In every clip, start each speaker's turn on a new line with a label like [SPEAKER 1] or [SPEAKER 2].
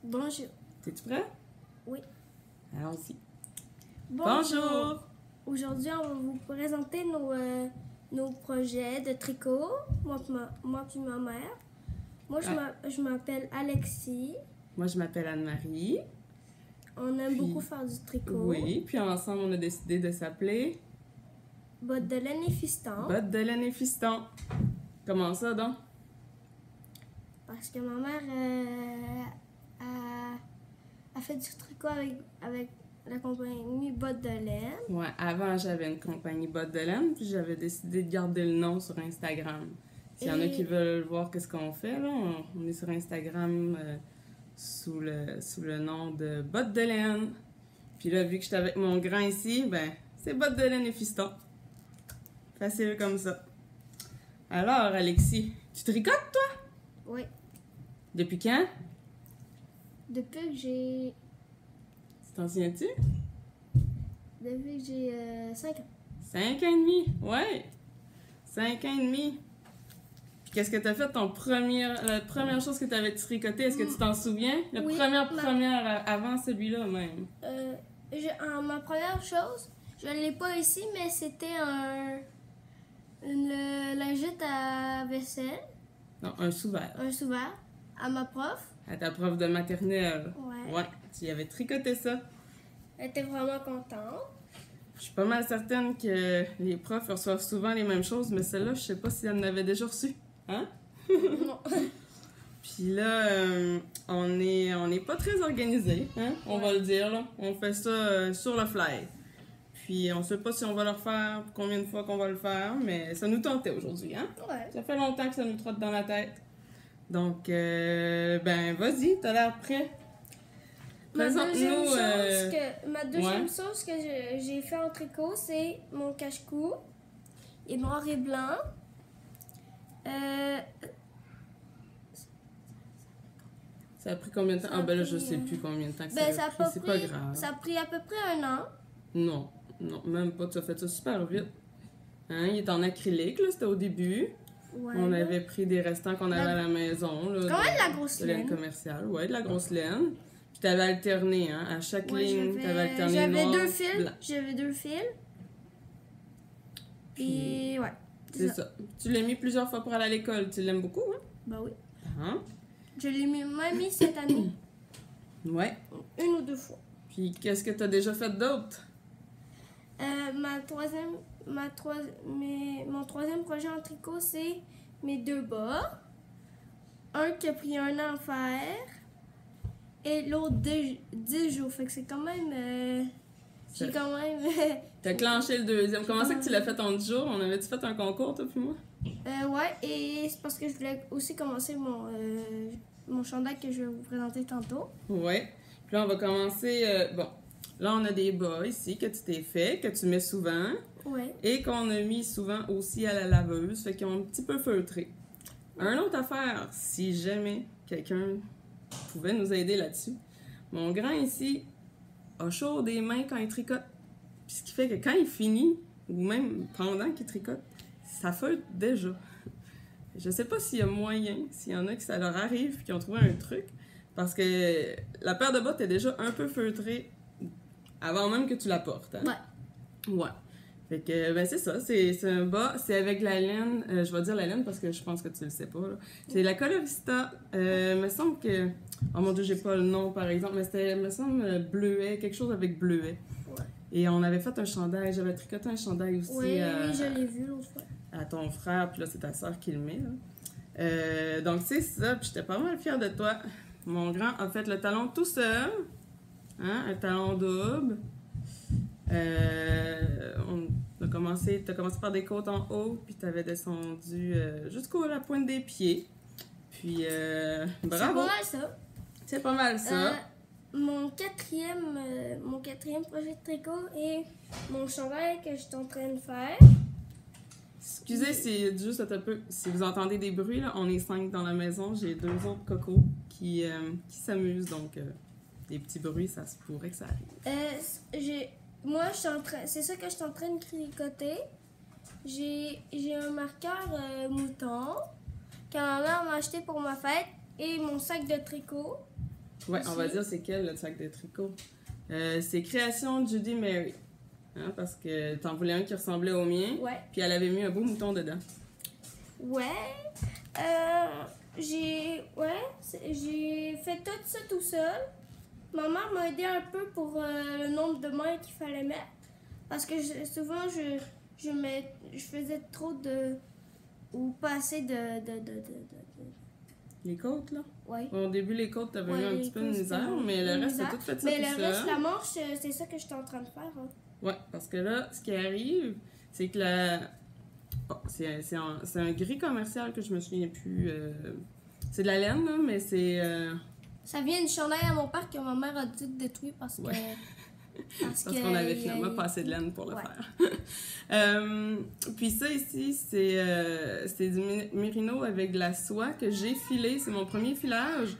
[SPEAKER 1] Bonjour.
[SPEAKER 2] T'es-tu prêt?
[SPEAKER 1] Oui.
[SPEAKER 2] Allons-y.
[SPEAKER 1] Bonjour. Aujourd'hui, on va vous présenter nos projets de tricot, moi puis ma mère. Moi, je m'appelle Alexis.
[SPEAKER 2] Moi, je m'appelle Anne-Marie.
[SPEAKER 1] On aime beaucoup faire du tricot.
[SPEAKER 2] Oui, puis ensemble, on a décidé de s'appeler...
[SPEAKER 1] Bottes de laine et fiston.
[SPEAKER 2] Bottes de laine et fiston. Comment ça, donc?
[SPEAKER 1] Parce que ma mère a fait du tricot avec la compagnie Bottes de laine.
[SPEAKER 2] Ouais, avant, j'avais une compagnie Bottes de laine, puis j'avais décidé de garder le nom sur Instagram. S'il y en a qui veulent voir qu'est-ce qu'on fait, là, on est sur Instagram sous le nom de Bottes de laine. Puis là, vu que j'étais avec mon grand ici, ben, c'est Bottes de laine et fiston. Facile comme ça. Alors, Alexis, tu tricotes, toi?
[SPEAKER 1] Oui.
[SPEAKER 2] Depuis quand?
[SPEAKER 1] Depuis que j'ai...
[SPEAKER 2] Tu t'en souviens-tu?
[SPEAKER 1] Depuis que j'ai 5 ans.
[SPEAKER 2] 5 ans et demi, ouais. 5 ans et demi. Puis qu'est-ce que t'as fait la première chose que t'avais tricoté, est-ce que tu t'en souviens? La
[SPEAKER 1] oui,
[SPEAKER 2] première avant celui-là même.
[SPEAKER 1] Ma première chose, je ne l'ai pas ici, mais c'était une lingette à vaisselle.
[SPEAKER 2] Non, un sous-vert.
[SPEAKER 1] Un sous-vert à ma prof.
[SPEAKER 2] À ta prof de maternelle.
[SPEAKER 1] Ouais.
[SPEAKER 2] Ouais, tu y avais tricoté ça.
[SPEAKER 1] Elle était vraiment contente.
[SPEAKER 2] Je suis pas mal certaine que les profs reçoivent souvent les mêmes choses, mais celle-là, je sais pas si elle en avait déjà reçu. Hein?
[SPEAKER 1] Non.
[SPEAKER 2] Puis là, on est pas très organisé, hein? On va le dire, là. On fait ça sur le fly. Puis on sait pas si on va le refaire, combien de fois qu'on va le faire, mais ça nous tentait aujourd'hui, hein?
[SPEAKER 1] Ouais.
[SPEAKER 2] Ça fait longtemps que ça nous trotte dans la tête. Donc, ben, vas-y, t'as l'air prêt.
[SPEAKER 1] Ma deuxième chose que j'ai fait en tricot, c'est mon cache-cou. Il est noir et blanc.
[SPEAKER 2] Ça a pris combien de temps? Ah ben là, je sais plus combien de temps que ça a pris. C'est pas grave.
[SPEAKER 1] Ça a pris à peu près 1 an.
[SPEAKER 2] Non, même pas. Tu as fait ça super vite. Hein? Il est en acrylique, là, c'était au début.
[SPEAKER 1] Ouais,
[SPEAKER 2] on avait pris des restants qu'on avait à la maison. Là,
[SPEAKER 1] quand même de la grosse laine.
[SPEAKER 2] Commerciale. Ouais, de la grosse laine. Puis t'avais alterné, hein? À chaque ligne, t'avais alterné
[SPEAKER 1] J'avais
[SPEAKER 2] noir,
[SPEAKER 1] 2 fils.
[SPEAKER 2] blanc.
[SPEAKER 1] J'avais 2 fils. Puis, ouais.
[SPEAKER 2] C'est ça. Tu l'as mis plusieurs fois pour aller à l'école. Tu l'aimes beaucoup, hein?
[SPEAKER 1] Ben oui.
[SPEAKER 2] Hein?
[SPEAKER 1] Je l'ai même mis cette année.
[SPEAKER 2] Ouais.
[SPEAKER 1] 1 ou 2 fois.
[SPEAKER 2] Puis qu'est-ce que t'as déjà fait d'autre?
[SPEAKER 1] Mon troisième projet en tricot, c'est mes 2 bas. Un qui a pris 1 an à faire et l'autre 10 jours. Fait que c'est quand même... j'ai quand même...
[SPEAKER 2] T'as clenché le deuxième. Comment ça que tu l'as fait en 10 jours? On avait-tu fait un concours, toi puis moi?
[SPEAKER 1] Ouais, et c'est parce que je voulais aussi commencer mon chandail que je vais vous présenter tantôt.
[SPEAKER 2] Ouais. Puis là, on va commencer... bon, là, on a des bas ici que tu t'es fait, que tu mets souvent.
[SPEAKER 1] Ouais.
[SPEAKER 2] Et qu'on a mis souvent aussi à la laveuse, fait qu'ils ont un petit peu feutré. Un autre affaire, si jamais quelqu'un pouvait nous aider là-dessus. Mon grand ici a chaud des mains quand il tricote. Puis ce qui fait que quand il finit, ou même pendant qu'il tricote, ça feutre déjà. Je sais pas s'il y a moyen, s'il y en a qui ça leur arrive et qui ont trouvé un truc, parce que la paire de bottes est déjà un peu feutrée avant même que tu la portes. Hein?
[SPEAKER 1] Ouais.
[SPEAKER 2] Ouais. Fait que, ben c'est ça, c'est un bas, c'est avec la laine, je vais dire la laine parce que je pense que tu le sais pas, là. C'est la Colorista, me semble que, oh mon Dieu, j'ai pas le nom par exemple, mais c'était, me semble, bleuet, quelque chose avec bleuet.
[SPEAKER 1] Ouais.
[SPEAKER 2] Et on avait fait un chandail, j'avais tricoté un chandail aussi
[SPEAKER 1] oui, je l'ai vu l'autre fois.
[SPEAKER 2] À ton frère, puis là c'est ta soeur qui le met, là. Donc c'est ça, puis j'étais pas mal fière de toi. Mon grand a fait le talon tout seul, hein, un talon double. T'as commencé par des côtes en haut, puis t'avais descendu jusqu'à la pointe des pieds. Puis, bravo!
[SPEAKER 1] C'est pas mal ça.
[SPEAKER 2] C'est pas mal ça.
[SPEAKER 1] Mon quatrième projet de tricot est mon chandail que je suis en train de faire.
[SPEAKER 2] Excusez, c'est juste un peu... Si vous entendez des bruits, là, on est 5 dans la maison. J'ai 2 autres cocos qui s'amusent, donc des petits bruits, ça se pourrait que ça arrive.
[SPEAKER 1] Moi, c'est ça que je suis en train de tricoter. J'ai un marqueur mouton que ma mère m'a acheté pour ma fête et mon sac de tricot.
[SPEAKER 2] Ouais, on va dire c'est quel le sac de tricot. C'est Création Judy Mary. Hein, parce que t'en voulais un qui ressemblait au mien.
[SPEAKER 1] Ouais.
[SPEAKER 2] Puis elle avait mis un beau mouton dedans.
[SPEAKER 1] Ouais. J'ai fait tout ça tout seul. Ma mère m'a aidé un peu pour le nombre de mailles qu'il fallait mettre. Parce que souvent, je faisais trop de... ou pas assez de...
[SPEAKER 2] Les côtes, là?
[SPEAKER 1] Ouais.
[SPEAKER 2] Au début, les côtes, t'avais eu un
[SPEAKER 1] les
[SPEAKER 2] petit peu de
[SPEAKER 1] côtes,
[SPEAKER 2] misère,
[SPEAKER 1] c'était
[SPEAKER 2] mais le
[SPEAKER 1] une
[SPEAKER 2] reste, t'as
[SPEAKER 1] misère.
[SPEAKER 2] tout fait ça
[SPEAKER 1] Mais
[SPEAKER 2] tout
[SPEAKER 1] le
[SPEAKER 2] seul.
[SPEAKER 1] reste, la manche, c'est ça que j'étais en train de faire. Hein.
[SPEAKER 2] Ouais, parce que là, ce qui arrive, c'est que oh, c'est un gris commercial que je me souviens plus. C'est de la laine, là, mais c'est...
[SPEAKER 1] Ça vient du chandail à mon père que ma mère a tout détruit parce que...
[SPEAKER 2] Ouais.
[SPEAKER 1] Parce
[SPEAKER 2] qu'on avait finalement pas assez de laine pour le
[SPEAKER 1] ouais.
[SPEAKER 2] faire. Puis ça ici, c'est du mérino avec de la soie que j'ai filé. C'est mon premier filage.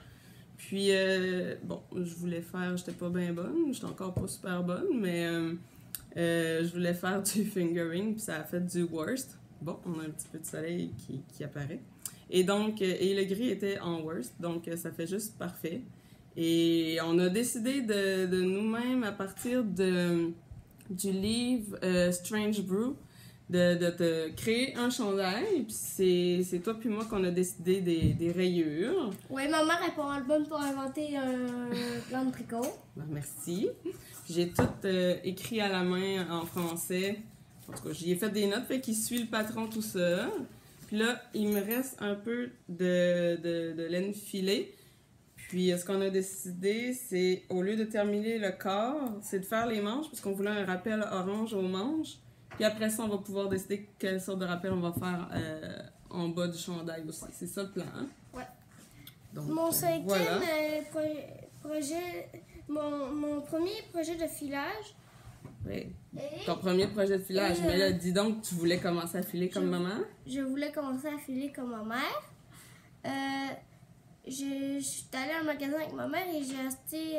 [SPEAKER 2] Puis, bon, je voulais faire... J'étais pas bien bonne. J'étais encore pas super bonne, mais je voulais faire du fingering, puis ça a fait du worst. Bon, on a un petit peu de soleil qui apparaît. Et donc, et le gris était en worst, donc ça fait juste parfait. Et on a décidé de nous-mêmes, à partir du livre Strange Brew, de te créer un chandail. Puis c'est toi puis moi qu'on a décidé des rayures.
[SPEAKER 1] Oui, ma mère est pas mal bonne pour inventer un plan de tricot.
[SPEAKER 2] Ben, merci. J'ai tout écrit à la main en français. En tout cas, j'y ai fait des notes, fait qu'il suit le patron tout seul. Puis là, il me reste un peu de laine filée. Puis, ce qu'on a décidé, c'est, au lieu de terminer le corps, c'est de faire les manches, parce qu'on voulait un rappel orange aux manches. Puis après ça, on va pouvoir décider quelle sorte de rappel on va faire en bas du chandail aussi. C'est ça le plan, hein?
[SPEAKER 1] Ouais.
[SPEAKER 2] Donc,
[SPEAKER 1] Mon cinquième
[SPEAKER 2] voilà.
[SPEAKER 1] projet, mon premier projet de filage.
[SPEAKER 2] Oui.
[SPEAKER 1] Et
[SPEAKER 2] Ton premier projet de filage. Mais là, dis donc, tu voulais commencer à filer comme maman?
[SPEAKER 1] Je voulais commencer à filer comme ma mère. Je suis allée à un magasin avec ma mère et j'ai acheté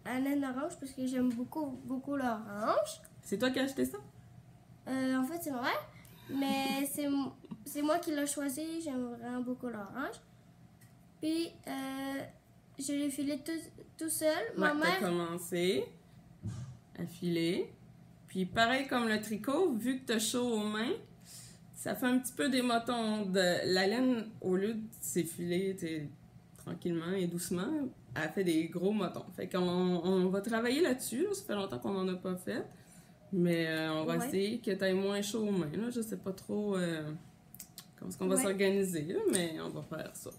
[SPEAKER 1] la laine orange parce que j'aime beaucoup l'orange.
[SPEAKER 2] C'est toi qui as acheté ça?
[SPEAKER 1] En fait, c'est ma mère, mais c'est moi qui l'ai choisi. J'aime vraiment beaucoup l'orange. Puis, je l'ai filé tout seul. Ma
[SPEAKER 2] Ouais,
[SPEAKER 1] mère...
[SPEAKER 2] t'as commencé à filer. Puis, pareil comme le tricot, vu que t'as chaud aux mains, ça fait un petit peu des motons. La laine, au lieu de s'effiler tranquillement et doucement, elle fait des gros motons. Fait qu'on va travailler là-dessus. Là. Ça fait longtemps qu'on n'en a pas fait. Mais on va essayer que tu aies moins chaud aux mains. Là. Je sais pas trop comment est-ce qu'on va s'organiser, là, mais on va faire ça.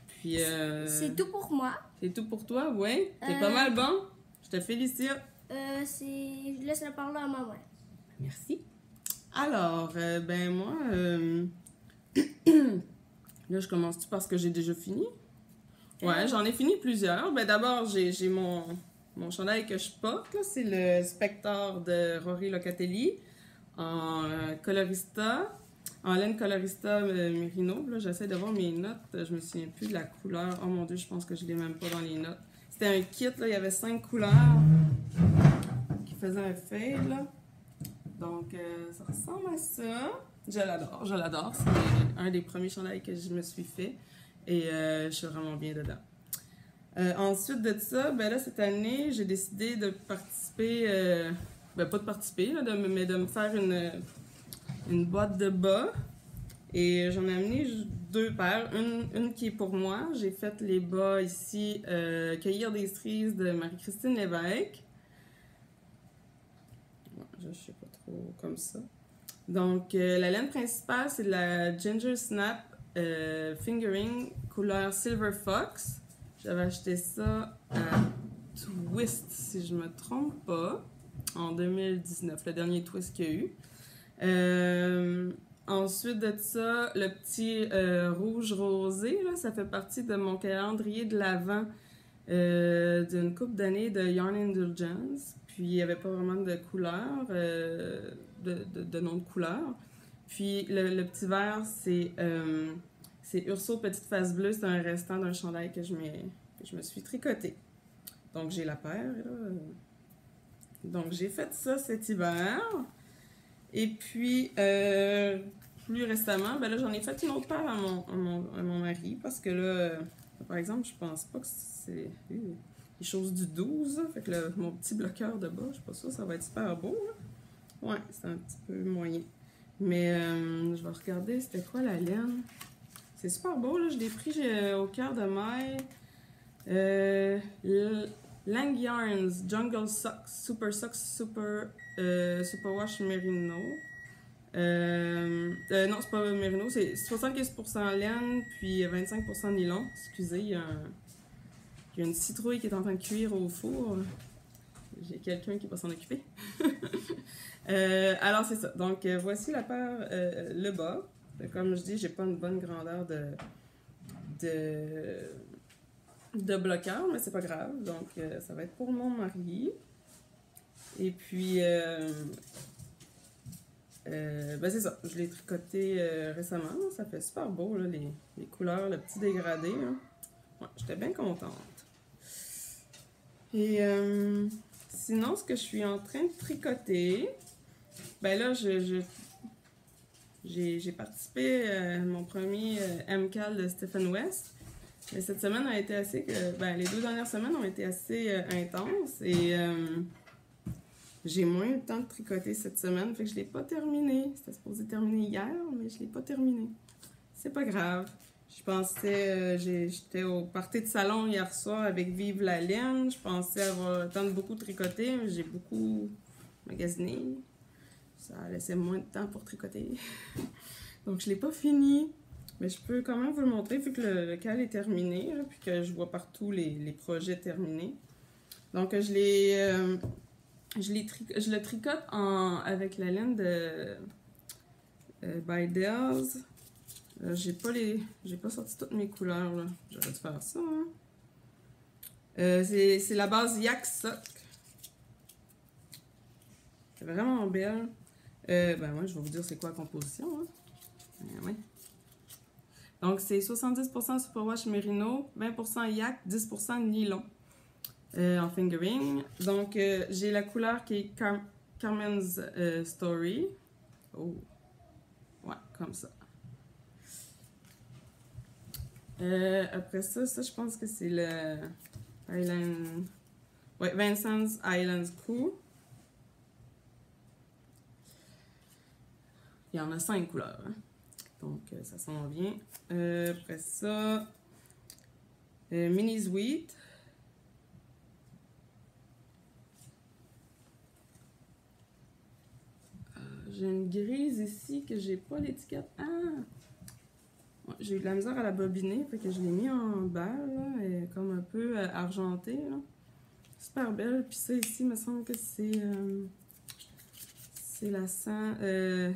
[SPEAKER 2] Puis,
[SPEAKER 1] c'est tout pour moi.
[SPEAKER 2] C'est tout pour toi, ouais. T'es pas mal bon. Je te félicite.
[SPEAKER 1] Je laisse la parole à ma mère.
[SPEAKER 2] Merci. Alors, ben moi, là, je commence-tu parce que j'ai déjà fini? Ouais, j'en ai fini plusieurs. Ben d'abord, j'ai mon chandail que je porte, là, c'est le Spector de Rory Locatelli en colorista, en laine colorista Merino. Là, j'essaie de voir mes notes, je me souviens plus de la couleur. Oh mon Dieu, je pense que je l'ai même pas dans les notes. C'était un kit, là, il y avait 5 couleurs qui faisaient un fade, là. Donc, ça ressemble à ça. Je l'adore. C'est un des premiers chandails que je me suis fait et je suis vraiment bien dedans. Ensuite de ça, ben là, cette année, j'ai décidé de participer, pas de participer, là, mais de me faire une boîte de bas. Et j'en ai amené 2 paires. Une qui est pour moi. J'ai fait les bas ici, Cueillir des cerises de Marie-Christine Lévesque. Je sais pas trop comme ça. Donc, la laine principale, c'est de la Ginger Snap Fingering couleur Silver Fox. J'avais acheté ça à Twist, si je me trompe pas, en 2019, le dernier Twist qu'il y a eu. Ensuite de ça, le petit rouge rosé, là, ça fait partie de mon calendrier de l'Avent d'une couple d'années de Yarn Indulgence. Puis il n'y avait pas vraiment de couleur, de nom de couleur. Puis le petit vert, c'est Urso Petite Face Bleue, c'est un restant d'un chandail que je me suis tricoté. Donc j'ai la paire, là. Donc j'ai fait ça cet hiver. Et puis, plus récemment, ben là, j'en ai fait une autre paire à mon mari, parce que là, Par exemple, je pense pas que c'est les choses du 12, là. Fait que mon petit bloqueur de bas, je suis pas sûre que ça va être super beau, là. Ouais, c'est un petit peu moyen. Mais je vais regarder c'était quoi la laine. C'est super beau, là. Je l'ai pris au cœur de maille. Lang Yarns Jungle Socks Super Wash Merino. Non, c'est pas Merino, c'est 75% laine, puis 25% nylon. Excusez, il y a une citrouille qui est en train de cuire au four. J'ai quelqu'un qui va s'en occuper. Alors, c'est ça. Donc, voici la paire, le bas. Comme je dis, j'ai pas une bonne grandeur de bloqueur, mais c'est pas grave. Donc, ça va être pour mon mari. Et puis, ben c'est ça. Je l'ai tricoté récemment. Ça fait super beau, là, les couleurs, le petit dégradé. Là. Ouais, j'étais bien contente. Et sinon, ce que je suis en train de tricoter, ben là, j'ai participé à mon premier MCAL de Stephen West. Mais cette semaine a été assez... les 2 dernières semaines ont été assez intenses et j'ai moins eu le temps de tricoter cette semaine, fait que je l'ai pas terminé. C'était supposé terminer hier, mais je l'ai pas terminé. C'est pas grave. Je pensais... j'étais au party de salon hier soir avec Vive la laine. Je pensais avoir le temps de beaucoup tricoter, mais j'ai beaucoup magasiné. Ça laissait moins de temps pour tricoter. Donc, je l'ai pas fini. Mais je peux quand même vous le montrer vu que le cal est terminé, là, puis que je vois partout les projets terminés. Donc, je le tricote avec la laine de By Dells. J'ai pas sorti toutes mes couleurs, là. J'aurais dû faire ça, hein. C'est la base Yak Sock. C'est vraiment belle. Moi, je vais vous dire c'est quoi la composition, hein. Ouais. Donc, c'est 70% Superwash Merino, 20% Yak, 10% nylon en fingering. Donc, j'ai la couleur qui est Carmen's Story. Oh, ouais, comme ça. Après ça, je pense que c'est le Island... Ouais, Vincent's Island Cool. Il y en a 5 couleurs, hein. Donc, ça s'en vient. Après ça, Mini Sweet. J'ai une grise ici que j'ai pas l'étiquette. Ah! Ouais, j'ai eu de la misère à la bobiner, fait que je l'ai mis en balle, là, elle est comme un peu argentée, là. Super belle. Puis ça ici, il me semble que c'est la sang...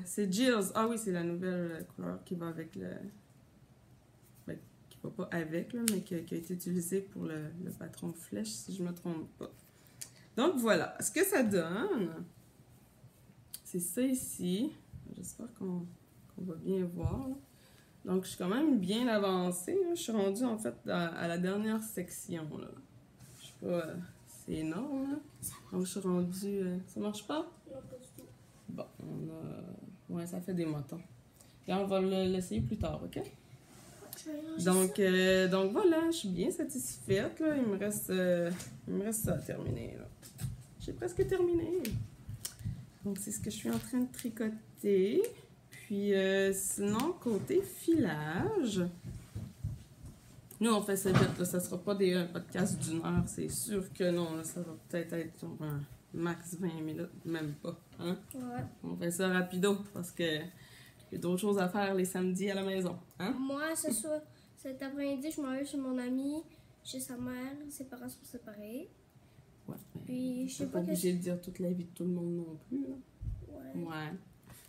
[SPEAKER 2] c'est Jill's. Ah oui, c'est la nouvelle couleur qui va avec le... Ben, qui va pas avec, là, mais qui a été utilisée pour le patron flèche, si je me trompe pas. Donc voilà, ce que ça donne, c'est ça ici. J'espère qu'on va bien voir. Donc je suis quand même bien avancée, là. Je suis rendue en fait à la dernière section, là. Je sais pas... c'est énorme, là. Donc je suis rendue... ça marche pas?
[SPEAKER 1] Non, pas du tout.
[SPEAKER 2] Bon, ouais, ça fait des motons. Et on va l'essayer plus tard, ok? Donc voilà, je suis bien satisfaite, là. Il me reste ça à terminer, là. J'ai presque terminé. Donc c'est ce que je suis en train de tricoter. Puis sinon, côté filage... Nous, on fait ça vite, là. Ça sera pas un podcast d'1 heure, c'est sûr que non. Là, ça va peut-être être max 20 minutes, même pas. Hein?
[SPEAKER 1] Ouais.
[SPEAKER 2] On fait ça rapido parce que j'ai d'autres choses à faire les samedis à la maison. Hein?
[SPEAKER 1] Moi, cet après-midi, je m'en vais chez mon ami, chez sa mère. Ses parents sont séparés.
[SPEAKER 2] Ouais.
[SPEAKER 1] Puis, je sais
[SPEAKER 2] pas obligé de dire toute la vie de tout le monde non plus. Là.
[SPEAKER 1] Ouais.
[SPEAKER 2] Ouais.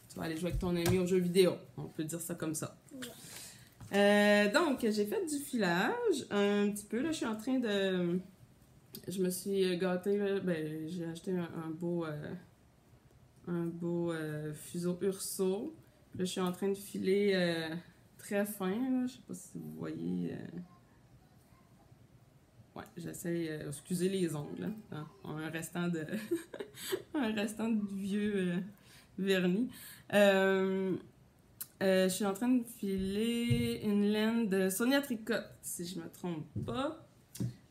[SPEAKER 2] Tu vas aller jouer avec ton ami aux jeux vidéo. On peut dire ça comme ça.
[SPEAKER 1] Ouais.
[SPEAKER 2] Donc, j'ai fait du filage un petit peu. Là, je suis en train de... Je me suis gâtée. Là. Ben, j'ai acheté un beau fuseau Urso. Là, je suis en train de filer très fin. Là. Je sais pas si vous voyez... Ouais, j'essaie... excusez les ongles. Hein. Un restant de... un restant de vieux vernis. Je suis en train de filer une laine de Sonia Tricot, si je me trompe pas.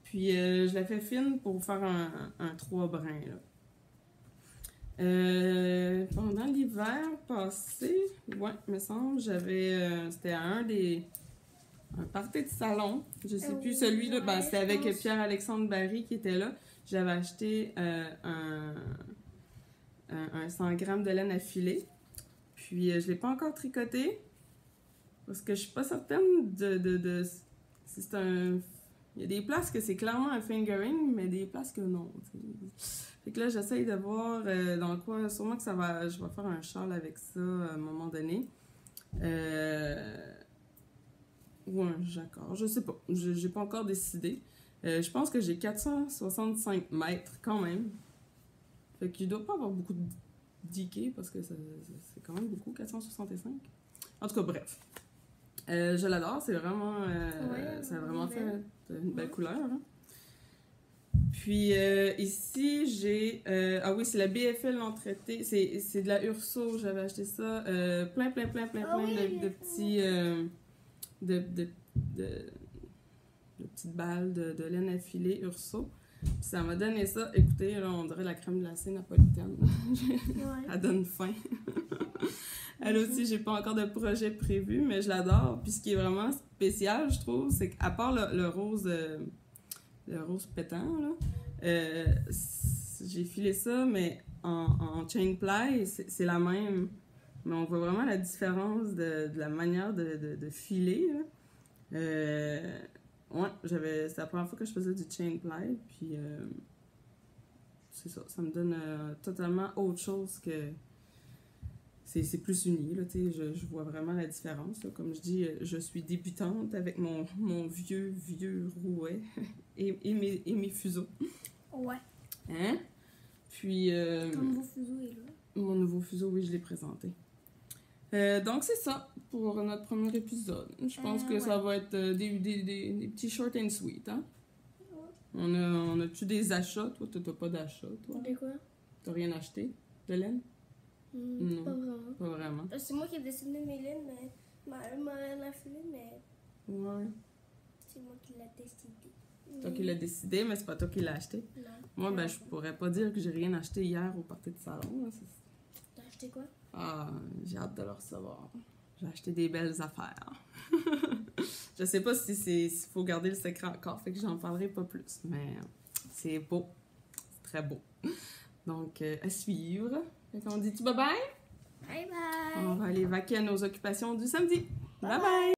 [SPEAKER 2] Puis je la fais fine pour faire un 3 brins, là. Pendant l'hiver passé, ouais, me semble, j'avais... c'était un party de salon. Je sais plus, celui-là, ben, c'était avec Pierre-Alexandre Barry qui était là. J'avais acheté un 100 grammes de laine à filer. Puis je l'ai pas encore tricoté. Parce que je suis pas certaine de c'est un... Il y a des places que c'est clairement un fingering, mais des places que non. Fait que là, j'essaye de voir dans quoi... Sûrement que je vais faire un châle avec ça à un moment donné. Ou un jacquard, je sais pas. J'ai pas encore décidé. Je pense que j'ai 465 mètres quand même. Fait qu'il doit pas avoir beaucoup de DK parce que c'est quand même beaucoup, 465. En tout cas, bref. Je l'adore, c'est vraiment... ça a vraiment fait une belle couleur. Hein? Puis ici, j'ai... ah oui, c'est la BFL L'Entreté. C'est de la Urso, j'avais acheté ça. Plein de petits... de petites balles de laine à filer Urso. Puis ça m'a donné ça. Écoutez, là, on dirait la crème glacée napolitaine. Elle donne faim. Elle aussi, j'ai pas encore de projet prévu, mais je l'adore. Puis ce qui est vraiment spécial, je trouve, c'est qu'à part le rose pétant, là, j'ai filé ça, mais en chain ply, c'est la même. Mais on voit vraiment la différence de la manière de filer, là. Ouais, c'est la première fois que je faisais du chain ply, puis c'est ça me donne totalement autre chose que... C'est plus uni, là, tu sais, je vois vraiment la différence, là. Comme je dis, je suis débutante avec mon vieux rouet et mes fuseaux.
[SPEAKER 1] Ouais.
[SPEAKER 2] Hein? Puis...
[SPEAKER 1] Ton nouveau fuseau est là.
[SPEAKER 2] Mon nouveau fuseau, oui, je l'ai présenté. Donc, c'est ça pour notre premier épisode. Je pense que ça va être des petits short and sweet, hein? Ouais. On a-tu des achats? Toi, t'as pas d'achat, toi?
[SPEAKER 1] De quoi?
[SPEAKER 2] T'as rien acheté? De laine? Non.
[SPEAKER 1] Pas vraiment.
[SPEAKER 2] Pas vraiment.
[SPEAKER 1] C'est moi qui ai dessiné mes laines, mais m'a rien à filer, mais
[SPEAKER 2] Ouais.
[SPEAKER 1] c'est moi qui l'ai décidé.
[SPEAKER 2] Toi qui l'as décidé, mais c'est pas toi qui l'as acheté.
[SPEAKER 1] Non.
[SPEAKER 2] Moi, ben, je pourrais pas dire que j'ai rien acheté hier au party de salon, là.
[SPEAKER 1] T'as acheté quoi?
[SPEAKER 2] Ah, j'ai hâte de le recevoir. J'ai acheté des belles affaires. Je sais pas s'il faut garder le secret encore, fait que j'en parlerai pas plus. Mais c'est beau. C'est très beau. Donc, à suivre. Fait qu'on dit-tu bye-bye?
[SPEAKER 1] Bye bye!
[SPEAKER 2] On va aller vaquer à nos occupations du samedi. Bye bye!